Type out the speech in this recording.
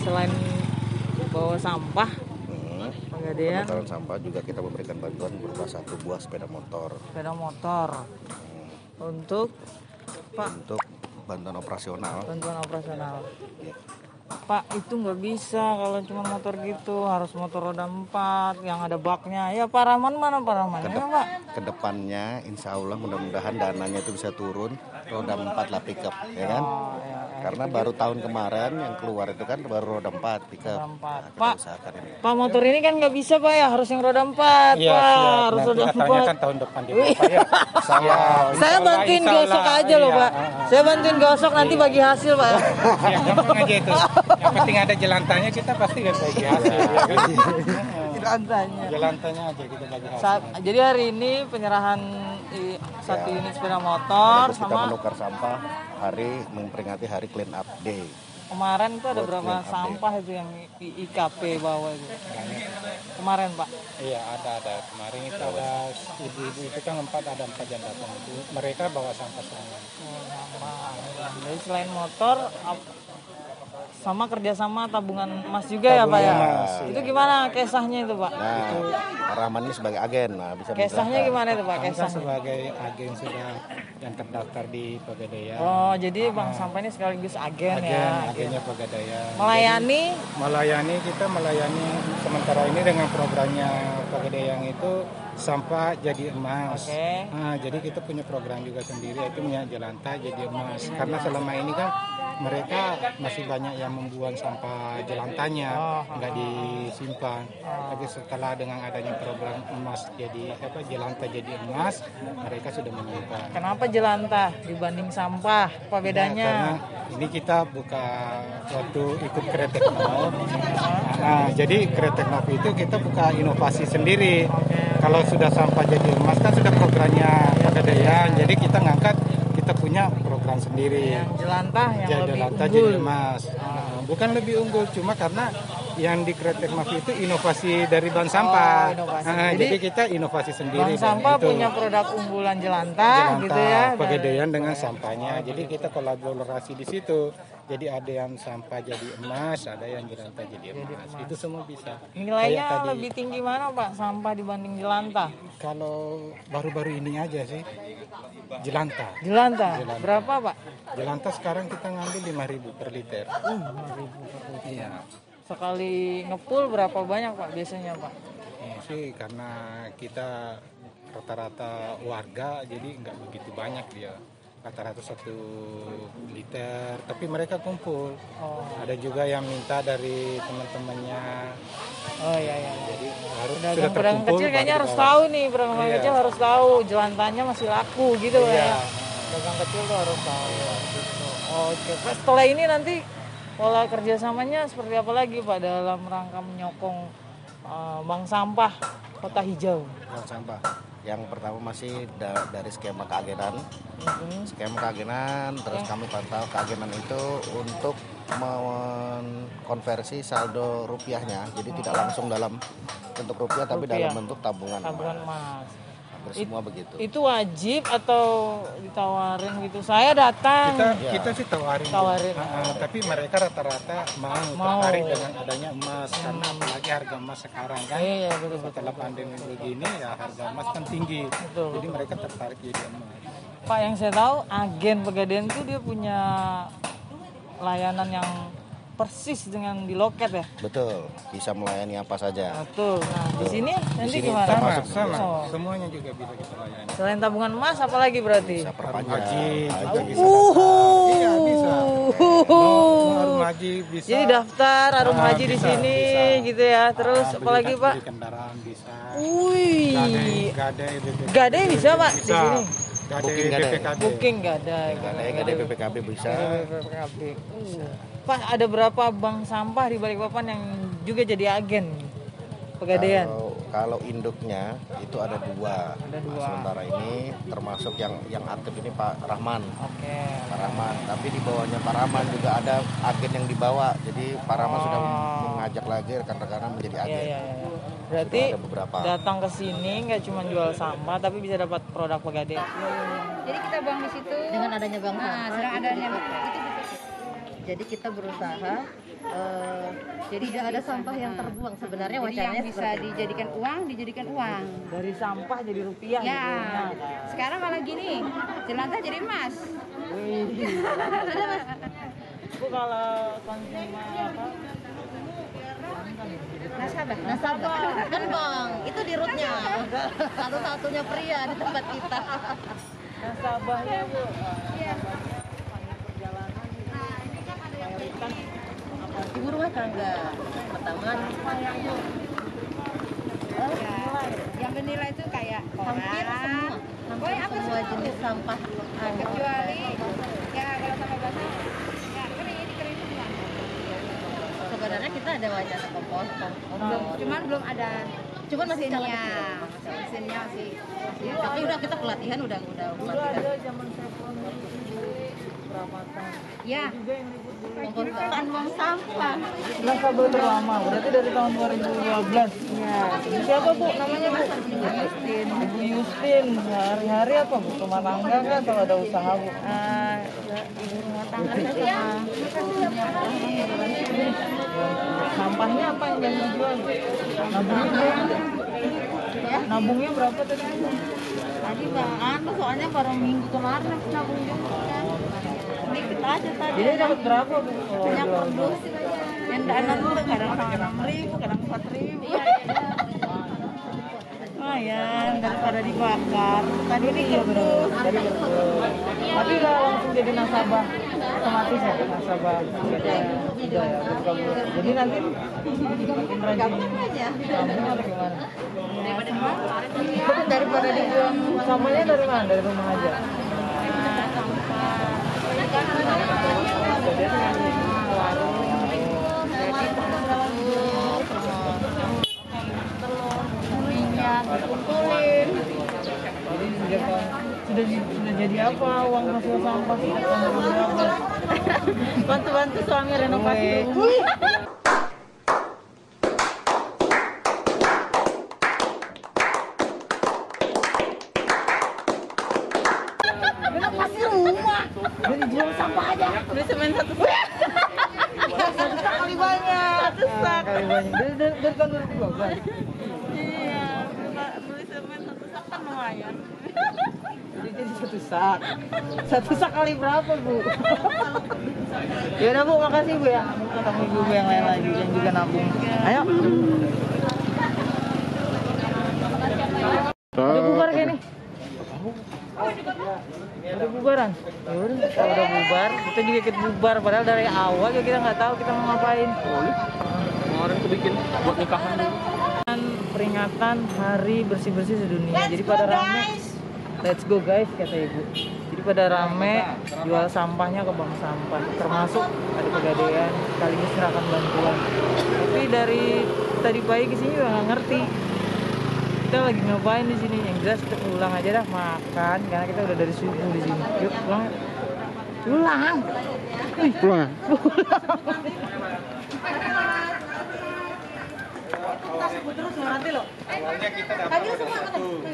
selain bawa sampah, Pegadaian Pemutaran sampah juga kita memberikan bantuan berupa 1 buah sepeda motor. Untuk Pak, untuk bantuan operasional. Ya. Pak, itu nggak bisa kalau cuma motor gitu, harus motor roda 4 yang ada baknya. Ya Pak Rahman, mana Pak Rahman? Ya Pak. Kedepannya insya Allah mudah-mudahan dananya itu bisa turun roda 4 lah pickup, ya kan? Karena baru tahun kemarin yang keluar itu kan baru roda 4 pickup. Nah, Pak, motor ini kan nggak bisa Pak ya, harus yang roda 4 Iya, Pak, siap. harus Nanti roda 4. kan tahun depan di Pak ya. Saya bantuin gosok aja loh Pak. Saya bantuin gosok nanti bagi hasil Pak. Ya, gampang aja itu. Yang penting ada jelantanya, kita pasti gak bagi hasil. Jelantanya aja kita bagi hasil. Jadi hari ini penyerahan satu unit sepeda motor kita sama menukar sampah memperingati hari clean up day. kemarin itu ada berapa sampah itu yang di IKP bawa itu? Kemarin Pak? Iya ada. Kemarin itu ada ibu-ibu itu kan ada 4 yang datang itu. Mereka bawa sampah semua. Jadi selain motor sama kerjasama tabungan emas juga ya Pak ya? Itu gimana kisahnya itu Pak? Nah, Pak Rahman ini sebagai agen, bisa kisahnya gimana itu Pak? Kita sebagai agen sudah yang terdaftar di Pegadaian. Oh, jadi Bang Sampah ini sekaligus agen ya? Agennya Pegadaian. Melayani Kita melayani sementara ini dengan programnya Pegadaian itu sampah jadi emas. Nah, jadi kita punya program juga sendiri yaitu minyak jelantah jadi emas. Karena selama ini kan mereka masih banyak yang membuang sampah jelantahnya nggak disimpan. Tapi setelah dengan adanya program emas jelantah jadi emas, mereka sudah menyimpan. Kenapa jelantah dibanding sampah? Apa bedanya? Karena ini kita buka waktu ikut Kreteknov. Nah, jadi Kreteknov itu kita buka inovasi sendiri. Kalau sudah sampah jadi emas kan sudah programnya Pegadaian. Jadi kita ngangkat, kita punya program sendiri. Yang jelantah yang lebih unggul. Jadi emas. Bukan lebih unggul, cuma karena yang di Kreteknov itu inovasi dari bank sampah. Jadi kita inovasi sendiri. Bank sampah punya produk unggulan jelantah gitu ya. Pegadaian dengan sampahnya. Jadi kita kolaborasi di situ. Jadi ada yang sampah jadi emas, ada yang jelantah jadi emas. Itu semua bisa. Nilainya lebih tinggi mana Pak, sampah dibanding jelantah? Kalau baru-baru ini aja sih, jelantah. Berapa Pak? Jelantah sekarang kita ngambil 5.000 per liter. 5.000 per liter. Iya. Sekali ngepul berapa banyak Pak biasanya Pak? Ini sih karena kita rata-rata warga, jadi nggak begitu banyak dia. Rata-rata 1 liter, tapi mereka kumpul. Ada juga yang minta dari teman-temannya. Oh iya. Jadi harus pedagang kecil kayaknya harus tahu nih, pedagang kecil harus tahu jelantahnya masih laku gitu ya. Pedagang kecil tuh harus tahu. Gitu. Oke, Pak, setelah ini nanti pola kerjasamanya seperti apa lagi Pak dalam rangka menyokong Bank Sampah Kota Hijau? Bank sampah. Yang pertama masih dari skema keagenan. Terus kami pantau keagenan itu untuk mengkonversi saldo rupiahnya. Jadi tidak langsung dalam bentuk rupiah, tapi dalam bentuk tabungan emas. Semua begitu. Itu wajib atau ditawarin gitu? Saya datang. Kita sih tawarin. Tapi mereka rata-rata mau tertarik dengan adanya emas karena apalagi harga emas sekarang kan. Iya, betul. Setelah pandemi begini ya harga emas kan tinggi. Betul. Jadi mereka tertarik jadi emas. Pak, yang saya tahu agen Pegadaian itu dia punya layanan yang persis dengan di loket ya? Betul, bisa melayani apa saja. Betul. Nah, di sini nanti gimana? Sama. Semuanya juga bisa kita layani. Selain tabungan emas, apa lagi berarti? Bisa perpanjang. Iya, bisa. Harum haji bisa. Jadi daftar harum haji di sini gitu ya. Terus apalagi Pak? Beli kendaraan bisa. Wih. Gadai bisa Pak di sini. Booking gadai BPKB bisa. Pak, ada berapa bank sampah di Balikpapan yang juga jadi agen Pegadaian? Kalau induknya itu ada 2. Sementara ini termasuk yang aktif ini Pak Rahman. Pak Rahman. Tapi di bawahnya Pak Rahman juga ada agen yang dibawa. Jadi Pak Rahman sudah mengajak lagi rekan-rekan menjadi agen. Berarti datang ke sini nggak cuma jual sampah, tapi bisa dapat produk Pegadaian. Jadi kita bank di situ dengan adanya bank. Sedang adanya itu. Jadi kita berusaha jadi tidak ada sampah yang terbuang. Sebenarnya Jadi wacananya yang bisa dijadikan uang. Dari sampah jadi rupiah Ya, gitu. Nah, sekarang malah gini, jelantah jadi emas. Bu kalau konsumen apa? Nasabah. Kan Bang, itu di rootnya. Satu-satunya pria di tempat kita. Nasabahnya Bu. Iya. Perjalanan mayoritas Ibu rumah tangga. Pertama Yang bernilai itu kayak hampir koran. semua. Hampir semua jenis sampah. Kecuali ya kalau sampah basah ya kering semua. Sebenarnya kita ada wacana kompos. Cuman belum ada Cuman masih mesinnya. kecil. Mesinnya masih Tapi udah kita pelatihan udah dulu ada zaman saya pernah perawatan. ya. Juga yang ribut dulu. kompostan buang sampah. Nasabah terlama, berarti dari tahun 2012. Ya. Siapa Bu? Namanya Bu? Yustin. Ibu Yustin. Hari-hari apa Bu? Rumah tangga kan atau ada usaha Bu? Ibu rumah tangga saja. Sampahnya apa yang biasa dijual? Nabungnya berapa tadi? Tadi Bang, soalnya baru minggu kemarin aku nabung juga kan. Dikit aja tadi. Jadi dapat berapa Bu? Kalau Banyak jual? produk. Yang dana tuh kadang 6.000, kadang 4.000. Lumayan daripada dibakar. Tadi ini kerdus. Dari kerdus. Tapi nggak langsung jadi nasabah otomatis ya nasabah. Sudah ya. Jadi nanti makin rajin nabung atau gimana? Daripada dibuang sampahnya dari mana? Dari rumah aja. Dikumpulin. Jadi sudah jadi apa uang hasil sampah sejak tahun 2012? Bantu-bantu suami renovasi rumah. Renovasi rumah. Jadi jual sampah aja. Beli semen satu sak. Satu sak kali banyak. Satu sak. Kali banyak. Dari tahun 2012. Iya, beli semen satu sak kan lumayan. Jadi satu sak. Satu sak kali berapa Bu? Ya udah Bu, makasih Bu ya. Ketemu ibu yang lain lagi yang juga nabung. Ayo. Udah bubar kayak nih. Udah bubaran? Ya udah, kalau udah bubar, kita juga ikut bubar. Padahal dari awal ya kita nggak tahu kita mau ngapain. Kemarin tuh bikin buat nikahan dulu. Peringatan Hari Bersih-bersih Sedunia. Jadi pada rame, let's go guys kata ibu. Jadi pada rame jual sampahnya ke bank sampah. Termasuk ada Pegadaian sekaligus serahkan bantuan. Tapi dari tadi pagi kesini juga nggak ngerti. Kita lagi ngapain di sini? Yang jelas kita pulang aja dah makan karena kita udah dari subuh di sini. Yuk pulang. Pulang. Pulang. Terus nanti loh. Awalnya kita dapat satu.